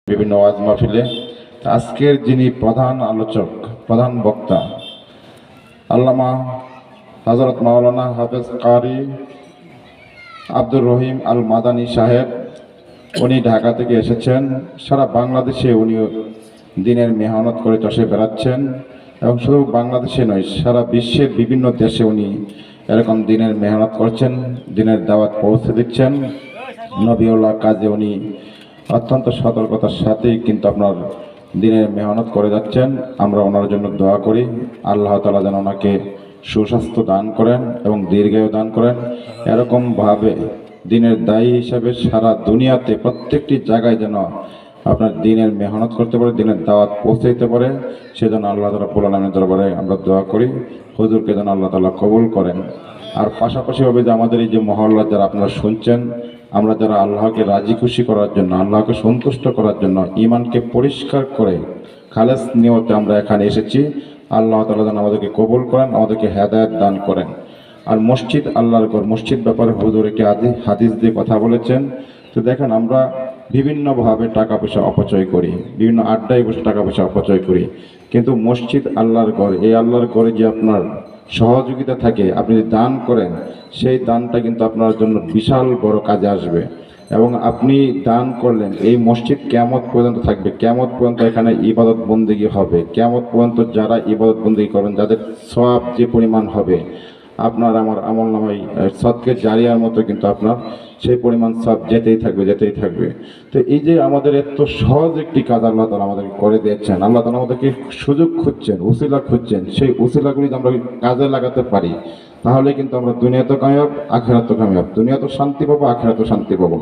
বিভিন্ন ওয়াজ মাহফিলে। আজকের যিনি প্রধান আলোচক, প্রধান বক্তা, আল্লামা হযরত মাওলানা হাফেজ কারি আব্দুর রহিম আল মাদানী সাহেব, উনি ঢাকা থেকে এসেছেন। সারা বাংলাদেশে উনি দিনের মেহনত করে চষে বেড়াচ্ছেন এবং শুধু বাংলাদেশে নয়, সারা বিশ্বের বিভিন্ন দেশে উনি এরকম দিনের মেহনত করছেন, দিনের দাওয়াত পৌঁছে দিচ্ছেন। নবীউল্লাহ কাজে উনি অত্যন্ত সতর্কতার সাথেই কিন্তু আপনার দিনের মেহনত করে যাচ্ছেন। আমরা ওনার জন্য দোয়া করি, আল্লাহ তাআলা যেন ওনাকে সুস্বাস্থ্য দান করেন এবং দীর্ঘায়ু দান করেন। এরকমভাবে দিনের দায়ী হিসাবে সারা দুনিয়াতে প্রত্যেকটি জায়গায় যেন আপনার দিনের মেহনত করতে পারে, দিনের দাওয়াত পৌঁছে দিতে পারে, সেজন্য আল্লাহ তাআলা রব্বুল আলামিনের দরবারে আমরা দোয়া করি, হুজুরকে যেন আল্লাহ তাআলা কবুল করেন। আর পাশাপাশিভাবে যে আমাদের এই যে মহল্লা যারা আপনারা শুনছেন, আমরা যারা আল্লাহকে রাজি খুশি করার জন্য, আল্লাহকে সন্তুষ্ট করার জন্য, ঈমানকে পরিষ্কার করে খালেস নিয়তে আমরা এখানে এসেছি, আল্লাহ তাআলা যেন আমাদেরকে কবুল করেন, আমাদেরকে হেদায়েত দান করেন। আর মসজিদ আল্লাহর ঘর, মসজিদ ব্যাপারে হুজুর একটি হাদিস দিয়ে কথা বলেছেন। তো দেখেন, আমরা বিভিন্নভাবে টাকা পয়সা অপচয় করি, বিভিন্ন আড্ডায় বসে টাকা পয়সা অপচয় করি, কিন্তু মসজিদ আল্লাহর ঘর, এই আল্লাহর ঘরে যে আপনার সহযোগিতা থাকে, আপনি যদি দান করেন, সেই দানটা কিন্তু আপনার জন্য বিশাল বড় কাজে আসবে। এবং আপনি দান করলেন, এই মসজিদ কিয়ামত পর্যন্ত থাকবে, কিয়ামত পর্যন্ত এখানে ইবাদত বন্দেগী হবে, কিয়ামত পর্যন্ত যারা ইবাদত বন্দেগী করবেন, যাদের সওয়াব যে পরিমাণ হবে, আপনার আমার আমলনামায় সদকে জারিয়ার মতো কিন্তু আপনার সেই পরিমাণ সব যেতেই থাকবে, যেতেই থাকবে। তো এই যে আমাদের এত সহজ একটি কাজ আল্লাহ তাআলা আমাদেরকে করে দিয়েছেন, আল্লাহ তাআলা আমাদেরকে সুযোগ খুঁজছেন, উসিলা খুঁজছেন, সেই উসিলাগুলি আমরা কাজে লাগাতে পারি, তাহলে কিন্তু আমরা দুনিয়াতে কামিয়াব, আখিরাতে কামিয়াব, দুনিয়াতে শান্তি পাবো, আখিরাতে শান্তি পাবো।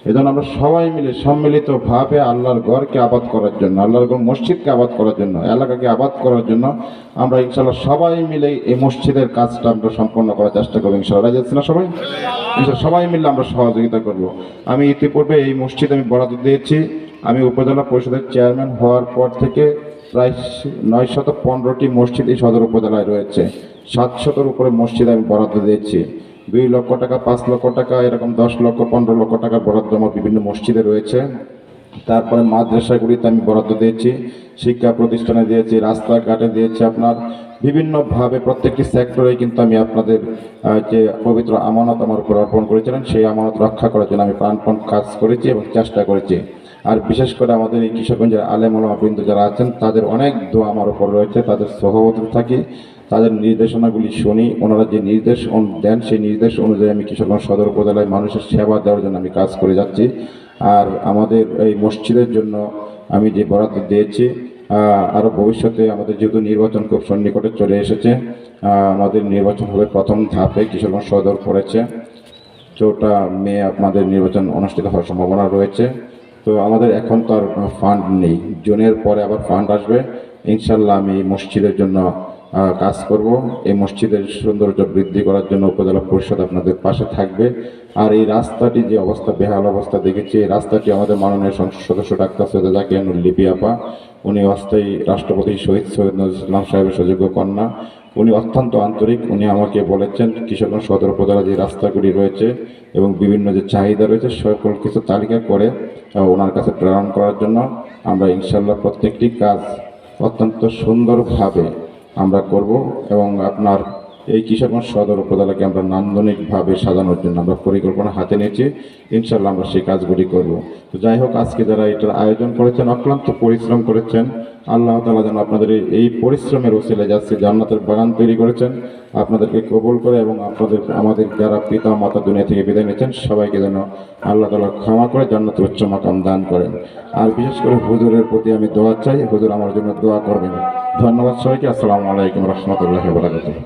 এজন্য আমরা সবাই মিলে সম্মিলিতভাবে আল্লাহর ঘরকে আবাদ করার জন্য, আল্লাহর ঘর মসজিদকে আবাদ করার জন্য, এলাকাকে আবাদ করার জন্য আমরা ইনশাআল্লাহ সবাই মিলে এই মসজিদের কাজটা আমরা সম্পন্ন করার চেষ্টা করবো। ইনশাআল্লাহ রাজি আছেন না সবাই? ইনশাআল্লাহ সবাই মিলে আমরা সহযোগিতা করব। আমি ইতিপূর্বে এই মসজিদ আমি বরাদ্দ দিয়েছি। আমি উপজেলা পরিষদের চেয়ারম্যান হওয়ার পর থেকে প্রায় 915টি মসজিদ এই সদর উপজেলায় রয়েছে। 700-এর উপরে মসজিদ আমি বরাদ্দ দিয়েছি। 2 লক্ষ টাকা, 5 লক্ষ টাকা, এরকম 10 লক্ষ, 15 লক্ষ টাকার বরাদ্দ আমার বিভিন্ন মসজিদে রয়েছে। তারপরে মাদ্রাসাগুলিতে আমি বরাদ্দ দিয়েছি, শিক্ষা প্রতিষ্ঠানে দিয়েছি, রাস্তাঘাটে দিয়েছি। আপনার বিভিন্নভাবে প্রত্যেকটি সেক্টরে কিন্তু আমি আপনাদের যে পবিত্র আমানত আমার উপর অর্পণ করেছিলেন, সেই আমানত রক্ষা করার জন্য আমি প্রাণপণ কাজ করেছি এবং চেষ্টা করেছি। আর বিশেষ করে আমাদের এই কিশোরগঞ্জের আলেম ওলামা বৃন্দ যারা আছেন, তাদের অনেক দোয়া আমার উপর রয়েছে, তাদের সহবতে থাকি, তাদের নির্দেশনাগুলি শুনি। ওনারা যে নির্দেশ দেন, সেই নির্দেশ অনুযায়ী আমি কিশোরগঞ্জ সদর উপজেলায় মানুষের সেবা দেওয়ার জন্য আমি কাজ করে যাচ্ছি। আর আমাদের এই মসজিদের জন্য আমি যে বরাদ্দ দিয়েছি, আরও ভবিষ্যতে আমাদের যেহেতু নির্বাচন খুব সন্নিকটে চলে এসেছে, আমাদের নির্বাচন হবে প্রথম ধাপে, কিশোরগঞ্জ সদর পড়েছে 4টা মে আমাদের নির্বাচন অনুষ্ঠিত হওয়ার সম্ভাবনা রয়েছে। তো আমাদের এখন তো আর ফান্ড নেই, জুনের পরে আবার ফান্ড আসবে। ইনশাল্লাহ আমি মসজিদের জন্য কাজ করব। এই মসজিদের সৌন্দর্য বৃদ্ধি করার জন্য উপজেলা পরিষদ আপনাদের পাশে থাকবে। আর এই রাস্তাটি যে অবস্থা, বেহাল অবস্থা দেখেছি, এই রাস্তাটি আমাদের মাননীয় সংসদ সদস্য ডাক্তার সৈয়দা জাকিয়ানুর লিপি আপা, উনি অস্থায়ী রাষ্ট্রপতি শহীদ সৈয়দ নজরুল ইসলাম সাহেবের সুযোগ্য কন্যা, উনি অত্যন্ত আন্তরিক। উনি আমাকে বলেছেন কিশোরগঞ্জ সদর উপজেলা যে রাস্তাগুলি রয়েছে এবং বিভিন্ন যে চাহিদা রয়েছে, সকল কিছু তালিকা করে ওনার কাছে প্রেরণ করার জন্য। আমরা ইনশাল্লাহ প্রত্যেকটি কাজ অত্যন্ত সুন্দরভাবে আমরা করব এবং আপনার এই কিশোরগঞ্জ সদর উপজেলাকে আমরা নান্দনিকভাবে সাজানোর জন্য আমরা পরিকল্পনা হাতে নিয়েছি। ইনশাল্লাহ আমরা সেই কাজগুলি করব। তো যাই হোক, আজকে যারা এটার আয়োজন করেছেন, অক্লান্ত পরিশ্রম করেছেন, আল্লাহ তাআলা যেন আপনাদের এই পরিশ্রমের ওসিলে যাচ্ছে জান্নাতের বাগান তৈরি করেছেন, আপনাদেরকে কবুল করে এবং আমাদের যারা পিতা মাতা দুনিয়া থেকে বিদায় নিয়েছেন, সবাইকে যেন আল্লাহ তাআলা ক্ষমা করে জান্নাতের উচ্চ মাকাম দান করেন। আর বিশেষ করে হুজুরের প্রতি আমি দোয়া চাই, হুজুর আমার জন্য দোয়া করবেন। ধন্যবাদ সবাইকে। আসসালামু আলাইকুম রহমতুল্লাহি ওয়া বারাকাতুহু।